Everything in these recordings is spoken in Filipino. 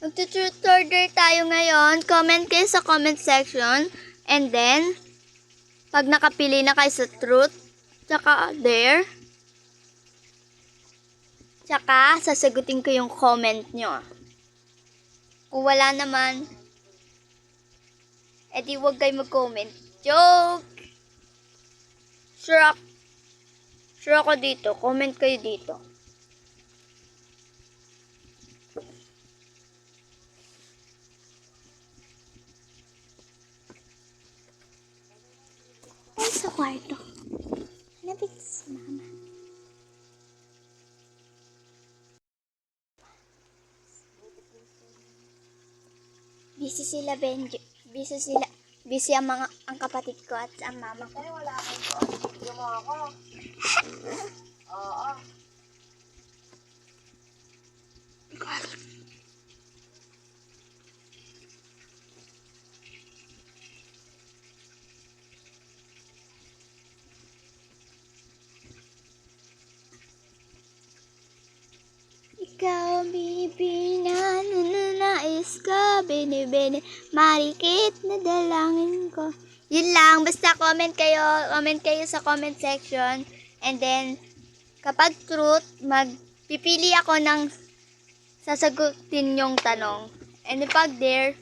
Magto-truth order tayo ngayon. Comment kayo sa comment section. And then, pag nakapili na kayo sa truth, tsaka dare, tsaka sasagutin ko yung comment nyo. Kung wala naman, edi huwag kayo mag-comment. Joke! Sure ako dito. Comment kayo dito. Ay, sa kwarto. Hanapin si mama. Busy ang kapatid ko at ang mama ko. Ay, wala akong ko. Bigyan mo ako. Oo. Ikaw, bibina, nananais ka, bini-bini, marikit na dalangin ko. Yun lang, basta comment kayo sa comment section. And then, kapag truth, magpipili ako ng sasagutin yung tanong. And then pag dare,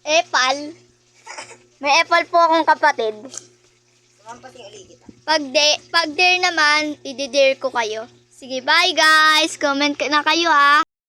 epal. May epal po akong kapatid. Sumampating ulit kita. Pag dare naman, i-dare ko kayo. Sige, bye guys! Comment na kayo ha!